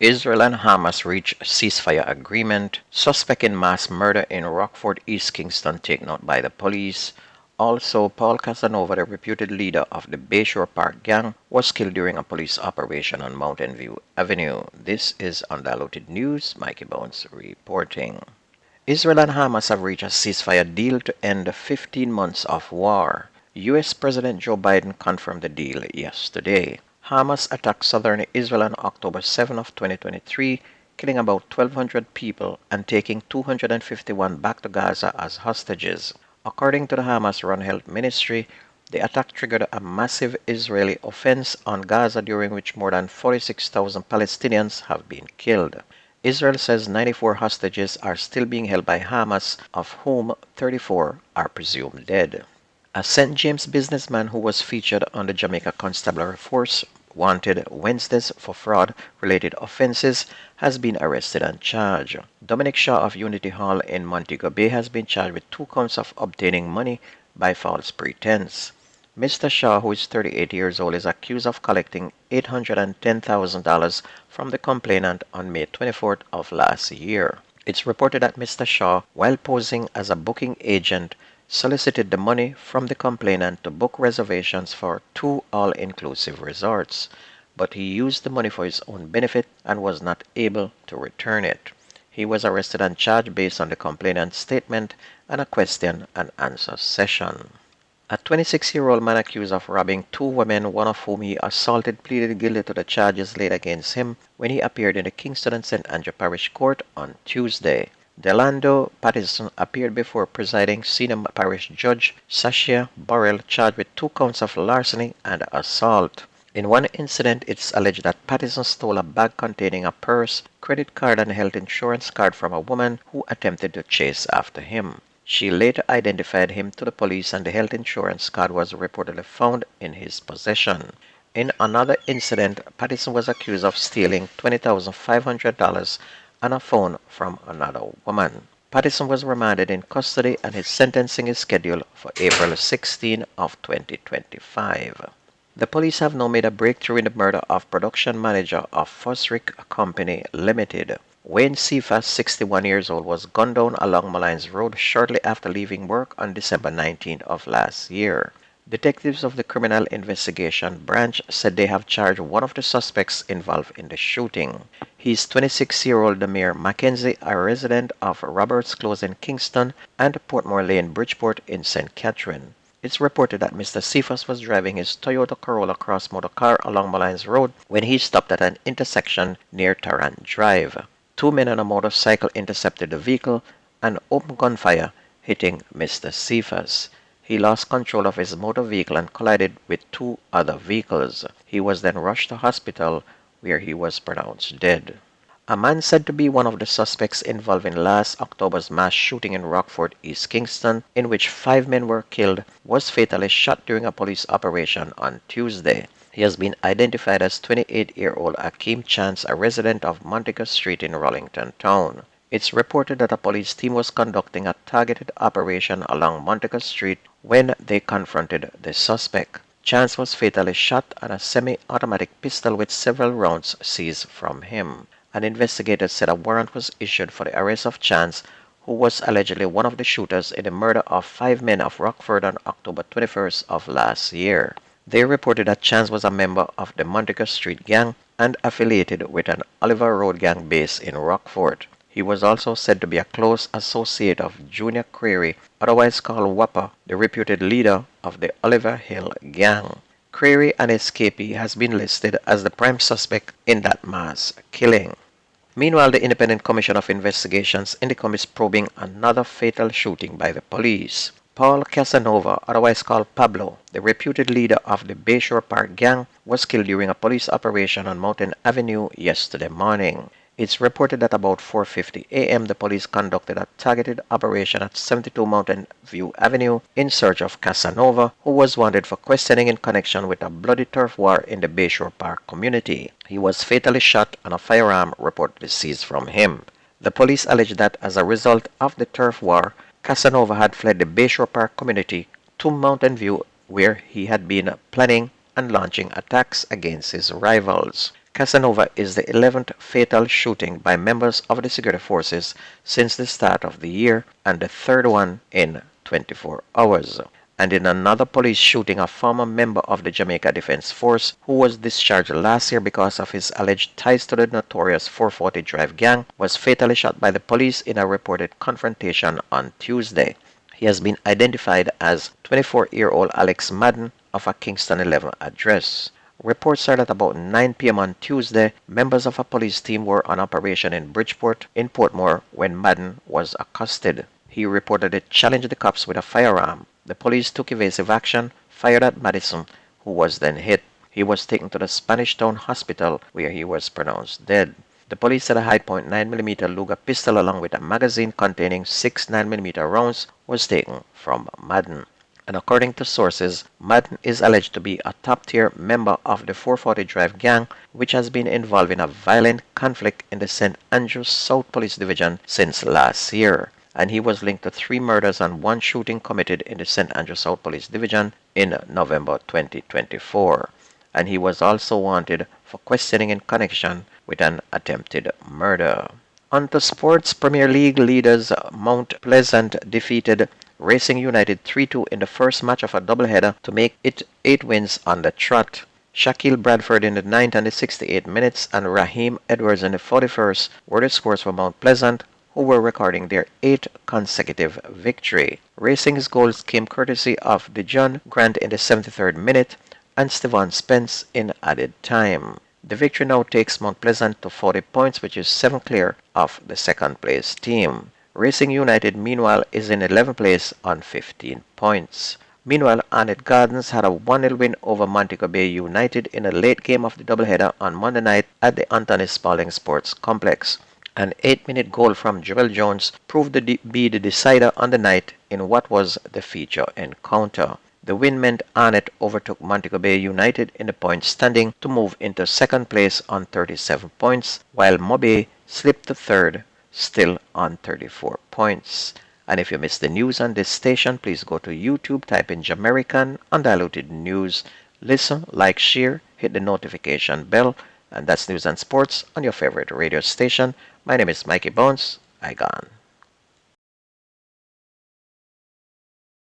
Israel and Hamas reach ceasefire agreement. Suspect in mass murder in Rockfort, East Kingston taken out by the police. Also, Paul Cassanova, the reputed leader of the Bayshore Park gang, was killed during a police operation on Mountain View Avenue. This is Undiluted News. Mikey Bones reporting. Israel and Hamas have reached a ceasefire deal to end 15 months of war. U.S. President Joe Biden confirmed the deal yesterday. Hamas attacked southern Israel on October 7 of 2023, killing about 1,200 people and taking 251 back to Gaza as hostages. According to the Hamas-run health ministry, the attack triggered a massive Israeli offense on Gaza during which more than 46,000 Palestinians have been killed. Israel says 94 hostages are still being held by Hamas, of whom 34 are presumed dead. A St. James businessman who was featured on the Jamaica Constabulary Force wanted Wednesdays for fraud-related offenses has been arrested and charged. Dominic Shaw of Unity Hall in Montego Bay has been charged with 2 counts of obtaining money by false pretense. Mr. Shaw, who is 38 years old, is accused of collecting $810,000 from the complainant on May 24th of last year. It's reported that Mr. Shaw, while posing as a booking agent, solicited the money from the complainant to book reservations for 2 all-inclusive resorts, but he used the money for his own benefit and was not able to return it. He was arrested and charged based on the complainant's statement and a question and answer session. A 26-year-old man accused of robbing 2 women, one of whom he assaulted, pleaded guilty to the charges laid against him when he appeared in the Kingston and St. Andrew Parish Court on Tuesday. Delando Patterson appeared before presiding senior parish judge Sashia Burrell, charged with 2 counts of larceny and assault. In one incident, it's alleged that Patterson stole a bag containing a purse, credit card, and health insurance card from a woman who attempted to chase after him. She later identified him to the police, and the health insurance card was reportedly found in his possession. In another incident, Patterson was accused of stealing $20,500 and a phone from another woman. Patterson was remanded in custody and his sentencing is scheduled for April 16 of 2025. The police have now made a breakthrough in the murder of production manager of Fosric Company Limited. Wayne Cephas, 61 years old, was gunned down along Malines Road shortly after leaving work on December 19th of last year. Detectives of the Criminal Investigation Branch said they have charged one of the suspects involved in the shooting. He's 26-year-old Demir Mackenzie, a resident of Roberts Close in Kingston and Portmore Lane, Bridgeport in St. Catherine. It's reported that Mr. Cephas was driving his Toyota Corolla Cross motor car along Malines Road when he stopped at an intersection near Tarrant Drive. 2 men on a motorcycle intercepted the vehicle and opened gunfire, hitting Mr. Cephas. He lost control of his motor vehicle and collided with 2 other vehicles. He was then rushed to hospital where he was pronounced dead. A man said to be one of the suspects involved in last October's mass shooting in Rockfort, East Kingston, in which 5 men were killed, was fatally shot during a police operation on Tuesday. He has been identified as 28-year-old Akeem Chance, a resident of Montego Street in Rollington Town. It's reported that a police team was conducting a targeted operation along Montego Street when they confronted the suspect. Chance was fatally shot and a semi-automatic pistol with several rounds seized from him. An investigator said a warrant was issued for the arrest of Chance, who was allegedly one of the shooters in the murder of 5 men of Rockford on October 21st of last year. They reported that Chance was a member of the Montego Street gang and affiliated with an Oliver Road gang based in Rockfort. He was also said to be a close associate of Junior Creary, otherwise called Whopper, the reputed leader of the Oliver Hill gang. Creary, an escapee, has been listed as the prime suspect in that mass killing. Meanwhile, the Independent Commission of Investigations Indicom is probing another fatal shooting by the police. Paul Cassanova, otherwise called Pablo, the reputed leader of the Bayshore Park gang, was killed during a police operation on Mountain Avenue yesterday morning. It's reported that about 4:50 a.m. the police conducted a targeted operation at 72 Mountain View Avenue in search of Cassanova, who was wanted for questioning in connection with a bloody turf war in the Bayshore Park community. He was fatally shot and a firearm reportedly seized from him. The police alleged that as a result of the turf war, Cassanova had fled the Bayshore Park community to Mountain View, where he had been planning and launching attacks against his rivals. Cassanova is the 11th fatal shooting by members of the security forces since the start of the year and the third one in 24 hours. And in another police shooting, a former member of the Jamaica Defense Force who was discharged last year because of his alleged ties to the notorious 440 Drive gang was fatally shot by the police in a reported confrontation on Tuesday. He has been identified as 24-year-old Alex Madden of a Kingston 11 address. Reports are that about 9 p.m. on Tuesday, members of a police team were on operation in Bridgeport in Portmore when Madden was accosted. He reportedly challenged the cops with a firearm. The police took evasive action, fired at Madison, who was then hit. He was taken to the Spanish Town Hospital, where he was pronounced dead. The police said a high-point 9mm Luger pistol along with a magazine containing 6 9mm rounds was taken from Madden. And according to sources, Madden is alleged to be a top-tier member of the 440 Drive gang, which has been involved in a violent conflict in the St. Andrews South Police Division since last year. And he was linked to 3 murders and 1 shooting committed in the St. Andrews South Police Division in November 2024. And he was also wanted for questioning in connection with an attempted murder. On to sports. Premier League leaders Mount Pleasant defeated Racing United 3-2 in the first match of a doubleheader to make it 8 wins on the trot. Shaquille Bradford in the 9th and the 68th minutes and Raheem Edwards in the 41st were the scores for Mount Pleasant, who were recording their 8th consecutive victory. Racing's goals came courtesy of DeJohn Grant in the 73rd minute and Stevan Spence in added time. The victory now takes Mount Pleasant to 40 points, which is 7 clear of the second place team. Racing United, meanwhile, is in 11th place on 15 points. Meanwhile, Arnett Gardens had a 1-0 win over Montego Bay United in a late game of the doubleheader on Monday night at the Anthony Spalding Sports Complex. An 8-minute goal from Joel Jones proved to be the decider on the night in what was the feature encounter. The win meant Arnett overtook Montego Bay United in the point standing to move into second place on 37 points, while Mobay slipped to third, still on 34 points. And if you missed the news on this station, please go to YouTube, type in Jamerican Undiluted News, listen, like, share, hit the notification bell, and that's news and sports on your favorite radio station. My name is Mikey Bones. I gone.